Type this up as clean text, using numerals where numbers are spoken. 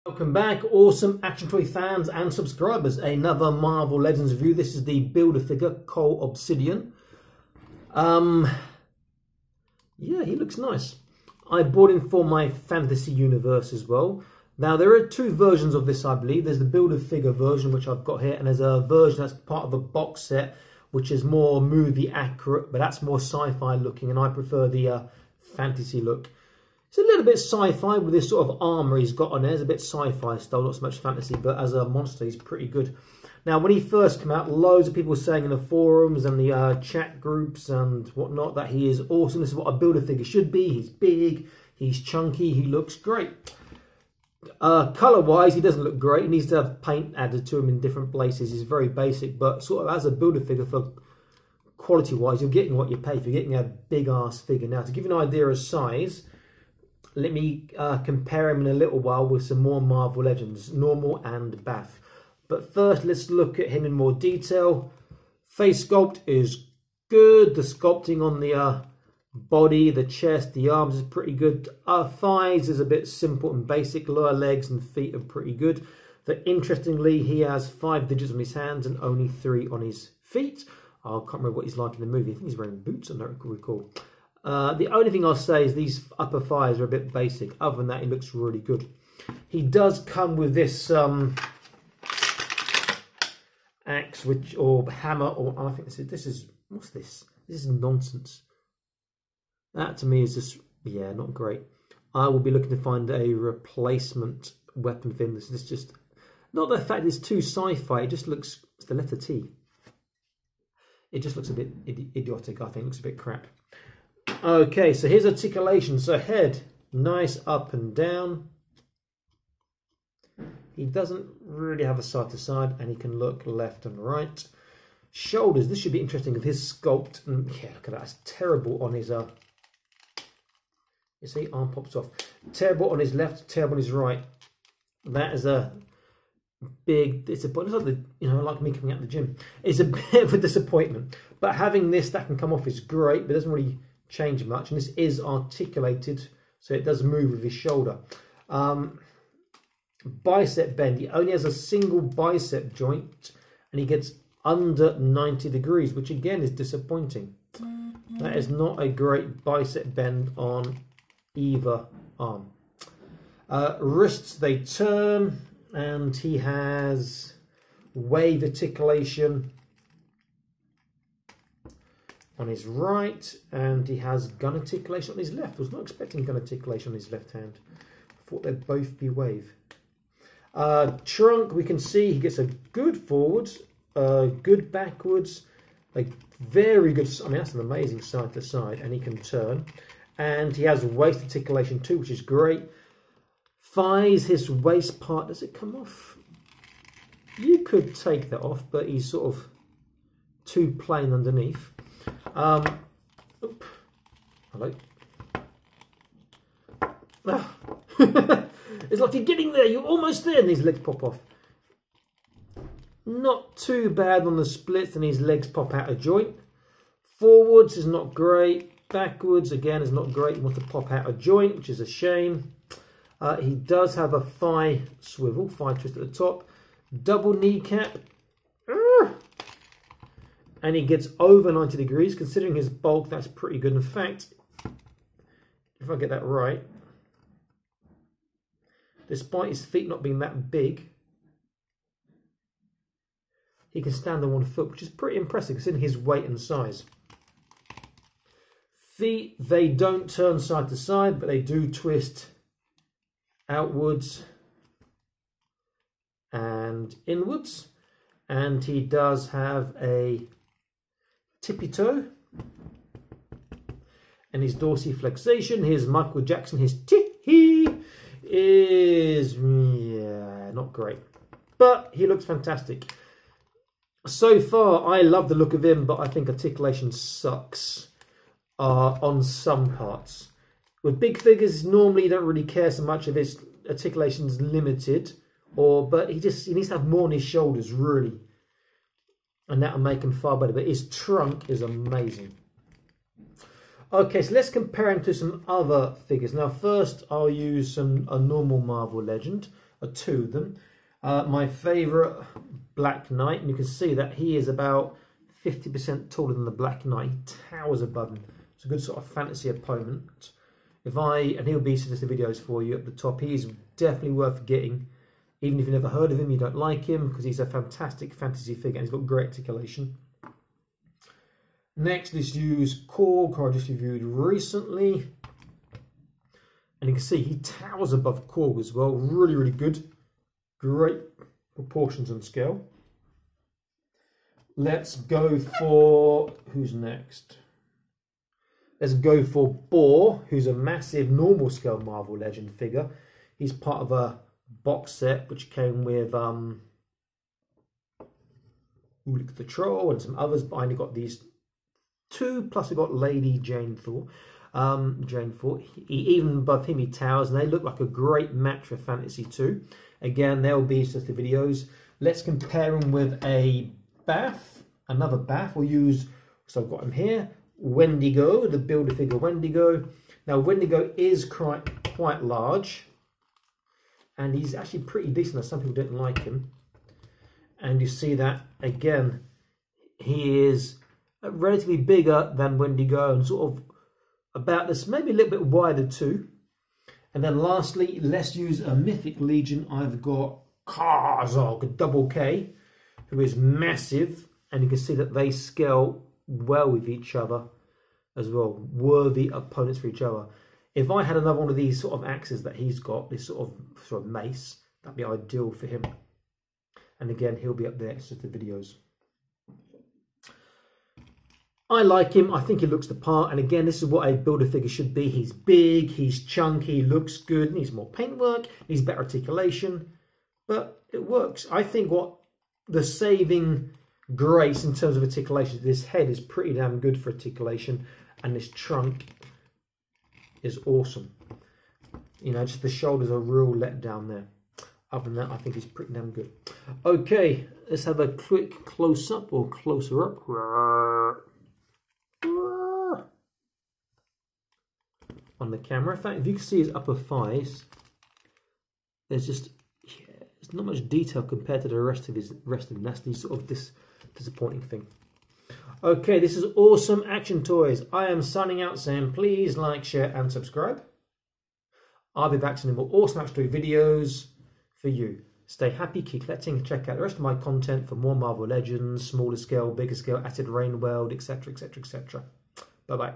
Welcome back, awesome action toy fans and subscribers. Another Marvel Legends review. This is the Build-A-Figure Cull Obsidian. Yeah, he looks nice. I bought him for my fantasy universe as well. Now there are two versions of this, I believe. There's the Build-A-Figure version, which I've got here, and there's a version that's part of a box set, which is more movie accurate, but that's more sci-fi looking, and I prefer the fantasy look. It's a little bit sci-fi with this sort of armour he's got on there. It's a bit sci-fi style, not so much fantasy, but as a monster he's pretty good. Now when he first came out, loads of people were saying in the forums and the chat groups and whatnot that he is awesome. This is what a Build-A-Figure should be. He's big, he's chunky, he looks great. Colour-wise, he doesn't look great. He needs to have paint added to him in different places. He's very basic, but sort of as a Build-A-Figure for quality-wise, you're getting what you pay for. You're getting a big-ass figure. Now to give you an idea of size, let me compare him in a little while with some more Marvel Legends, normal and BAF. But first, let's look at him in more detail. Face sculpt is good. The sculpting on the body, the chest, the arms is pretty good. Thighs is a bit simple and basic. Lower legs and feet are pretty good. But interestingly, he has 5 digits on his hands and only 3 on his feet. I can't remember what he's like in the movie. I think he's wearing boots, I don't recall. The only thing I'll say is these upper thighs are a bit basic. Other than that, he looks really good. He does come with this axe, or hammer, or I think this is what's this? This is nonsense. That to me is just, yeah, not great. I will be looking to find a replacement weapon for him. This is just not the fact it's too sci-fi. It just looks, it's the letter T. It just looks a bit idiotic. I think it looks a bit crap. Okay, so here's articulation. So head, nice up and down. He doesn't really have a side to side, and he can look left and right. Shoulders, this should be interesting with his sculpt. And yeah, look at that, it's terrible on his you see, arm pops off. Terrible on his left, terrible on his right. That is a big disappointment. It's like the, like me coming out of the gym. It's a bit of a disappointment. But having this that can come off is great, but it doesn't really change much, and this is articulated, so it does move with his shoulder. Bicep bend, he only has a single bicep joint, and he gets under 90 degrees, which again is disappointing. That is not a great bicep bend on either arm. Wrists, they turn, and he has wave articulation on his right, and he has gun articulation on his left. I was not expecting gun articulation on his left hand. I thought they'd both be wave. Trunk, we can see he gets a good forwards, good backwards, a very good, I mean that's an amazing side to side, and he can turn. And he has waist articulation too, which is great. Thighs, his waist part, does it come off? You could take that off, but he's sort of too plain underneath. Hello. It's like you're getting there, you're almost there, and his legs pop off. Not too bad on the splits, and his legs pop out of joint. Forwards is not great. Backwards, again, is not great. He wants to pop out of joint, which is a shame. He does have a thigh swivel, thigh twist at the top. Double kneecap. And he gets over 90 degrees. Considering his bulk, that's pretty good. In fact, if I get that right, despite his feet not being that big, he can stand on one foot, which is pretty impressive considering his weight and size. Feet, they don't turn side to side, but they do twist outwards and inwards. And he does have a tippy toe, and his dorsiflexation, his Michael Jackson, his tee is, yeah, not great, but he looks fantastic. So far, I love the look of him, but I think articulation sucks on some parts. With big figures, normally you don't really care so much if his articulation's limited, but he needs to have more on his shoulders, really. And that'll make him far better. But his trunk is amazing. Okay, so let's compare him to some other figures. Now, first, I'll use a normal Marvel Legend. two of them. My favourite, Black Knight, and you can see that he is about 50% taller than the Black Knight. He towers above him. It's a good sort of fantasy opponent. And he'll be suggested videos for you at the top. He is definitely worth getting, even if you've never heard of him, you don't like him, because he's a fantastic fantasy figure and he's got great articulation. Next, let's use Korg, who I just reviewed recently. And you can see he towers above Korg as well. Really, really good. Great proportions and scale. Let's go for, who's next? Let's go for Boar, who's a massive normal scale Marvel Legend figure. He's part of a box set which came with Ulik the Troll and some others, but I only got these two, plus I got Lady Jane Thor. Even above him he towers, and they look like a great match for Fantasy 2. Again, they'll be just the videos. Let's compare him with a BAF, another BAF. We'll use, so I've got him here, Wendigo, the Build-A-Figure Wendigo. Now Wendigo is quite large, and he's actually pretty decent. Some people didn't like him. And you see that, again, he is relatively bigger than Wendigo, and sort of about this, maybe a little bit wider too. And then lastly, let's use a Mythic Legion. I've got Karzog, double K, who is massive, and you can see that they scale well with each other as well. Worthy opponents for each other. If I had another one of these sort of axes that he's got, this sort of mace, that'd be ideal for him. And again, he'll be up there. It's just the videos. I like him. I think he looks the part. And again, this is what a Build-A-Figure should be. He's big, he's chunky, looks good, needs more paintwork, needs better articulation. But it works. I think what the saving grace in terms of articulation, this head is pretty damn good for articulation. And this trunk is awesome. You know, just the shoulders are real let down there. Other than that, I think he's pretty damn good. Okay, let's have a quick close-up or closer up. On the camera. In fact, if you can see his upper thighs, there's just, yeah, there's not much detail compared to the rest of him. That's the sort of disappointing thing. Okay, this is Awesome Action Toys. I am signing out saying please like, share and subscribe. I'll be back to more Awesome Action Toy videos for you. Stay happy, keep collecting, and check out the rest of my content for more Marvel Legends, smaller scale, bigger scale, Acid Rain World, etc, etc, etc. Bye bye.